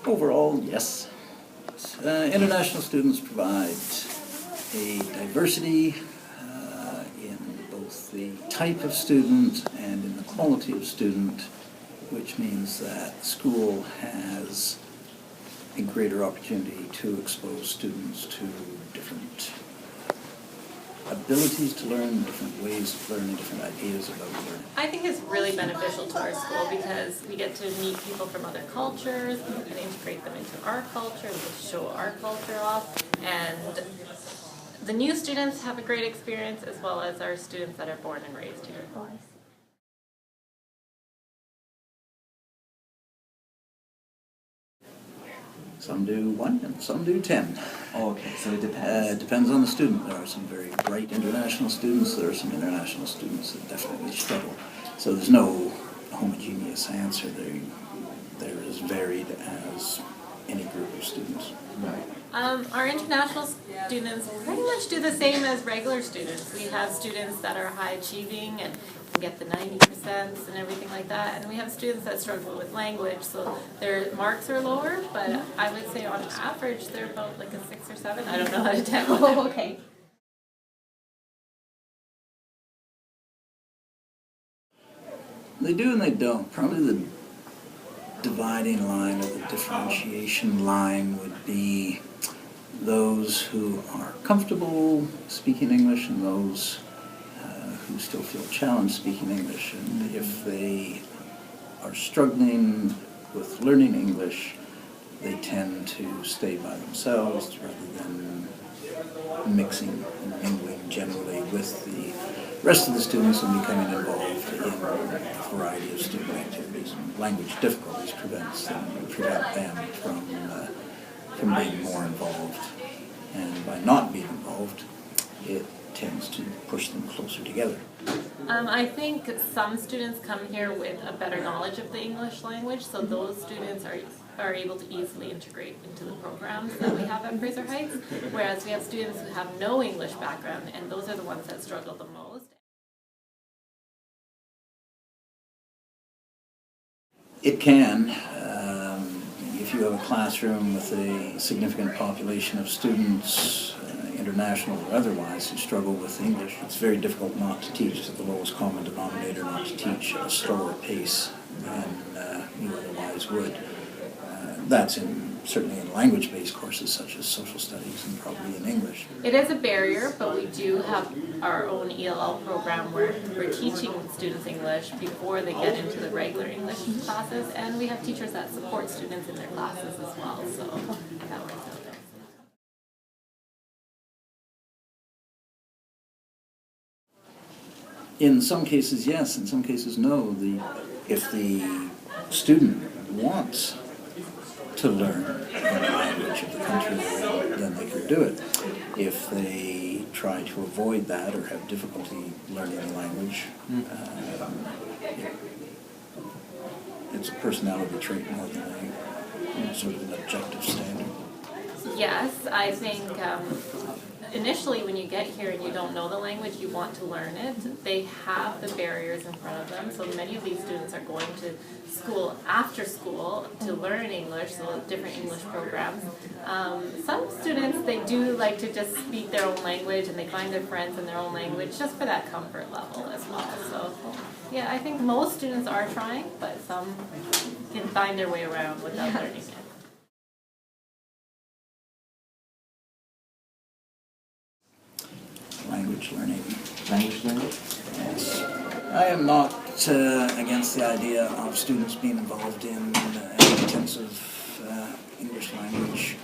Overall, yes. International students provide a diversity in both the type of student and in the quality of student, which means that school has a greater opportunity to expose students to different abilities to learn, different ways of learning, different ideas about learning. I think it's really beneficial to our school because we get to meet people from other cultures and integrate them into our culture. We get to show our culture off, and the new students have a great experience as well as our students that are born and raised here. Some do 1 and some do 10. Oh, okay, so it depends. It depends on the student. There are some very bright international students. There are some international students that definitely struggle. So there's no homogeneous answer. They're as varied as any group of students. Right. Our international students pretty much do the same as regular students. We have students that are high achieving and get the 90% and everything like that, and we have students that struggle with language, so their marks are lower, but I would say on average they're about like a 6 or 7. I don't know how to tell. Oh, okay. They do and they don't. Probably the dividing line or the differentiation line would be those who are comfortable speaking English and those who still feel challenged speaking English. And if they are struggling with learning English, they tend to stay by themselves rather than mixing and mingling generally with the rest of the students and becoming involved in a variety of student activities. And language difficulties prevent them from being more involved. And by not being involved, it tends to push them closer together. I think some students come here with a better knowledge of the English language, so those students are able to easily integrate into the programs that we have at Fraser Heights, whereas we have students who have no English background, and those are the ones that struggle the most. It can. If you have a classroom with a significant population of students, international or otherwise, who struggle with English, it's very difficult not to teach at the lowest common denominator, not to teach at a slower pace than you otherwise would. That's certainly in language-based courses such as social studies and probably in English. It is a barrier, but we do have our own ELL program where we're teaching students English before they get into the regular English classes, and we have teachers that support students in their classes as well, so that works out there. In some cases, yes. In some cases, no. If the student wants to learn in the language of the country, then they can do it. If they try to avoid that or have difficulty learning the language, it's a personality trait more than a sort of an objective standard. Yes, I think initially when you get here and you don't know the language, you want to learn it. They have the barriers in front of them, so many of these students are going to school after school to learn English, so different English programs. Some students, they do like to just speak their own language and they find their friends in their own language just for that comfort level as well. So yeah, I think most students are trying, but some can find their way around without learning it. Language learning. Language learning? Yes. I am not against the idea of students being involved in an intensive English language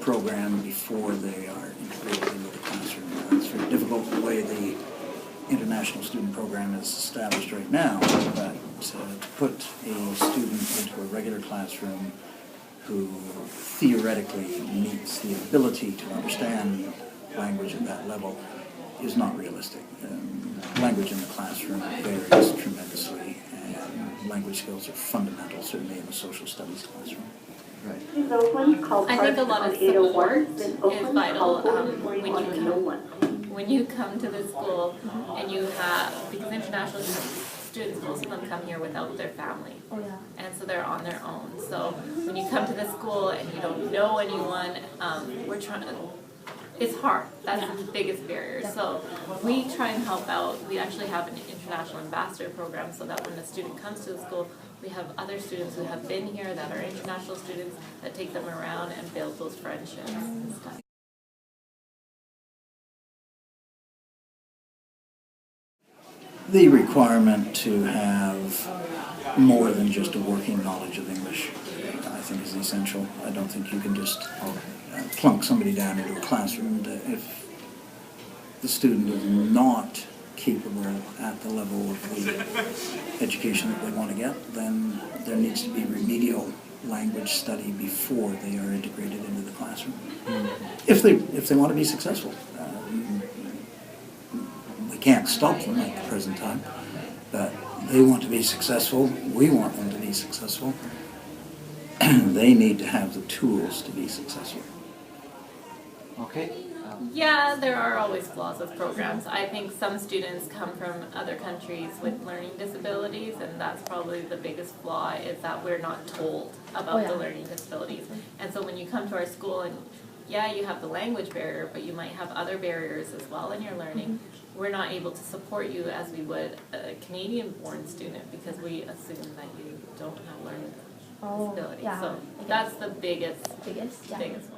program before they are integrated into the classroom. It's very difficult the way the international student program is established right now, but to put a student into a regular classroom who theoretically meets the ability to understand language at that level is not realistic. Language in the classroom varies tremendously, and language skills are fundamental, certainly in the social studies classroom. Right. I think a lot of support is vital when you come to the school and you have, because international students, most of them come here without their family. Oh yeah. And so they're on their own. So when you come to the school and you don't know anyone, we're trying to, it's hard. That's the biggest barrier. So we try and help out. We actually have an international ambassador program so that when a student comes to the school, we have other students who have been here that are international students that take them around and build those friendships and stuff. The requirement to have more than just a working knowledge of English, I think, is essential. I don't think you can just plunk somebody down into a classroom. If the student is not capable at the level of the education that they want to get, then there needs to be remedial language study before they are integrated into the classroom. If they want to be successful. We can't stop them at the present time, but they want to be successful. We want them to be successful. They need to have the tools to be successful. Okay. Yeah, there are always flaws with programs. I think some students come from other countries with learning disabilities, and that's probably the biggest flaw, is that we're not told about the learning disabilities. And so when you come to our school and yeah, you have the language barrier, but you might have other barriers as well in your learning. We're not able to support you as we would a Canadian-born student because we assume that you don't have learning disabilities. Yeah. So that's the biggest Biggest. Yeah. one.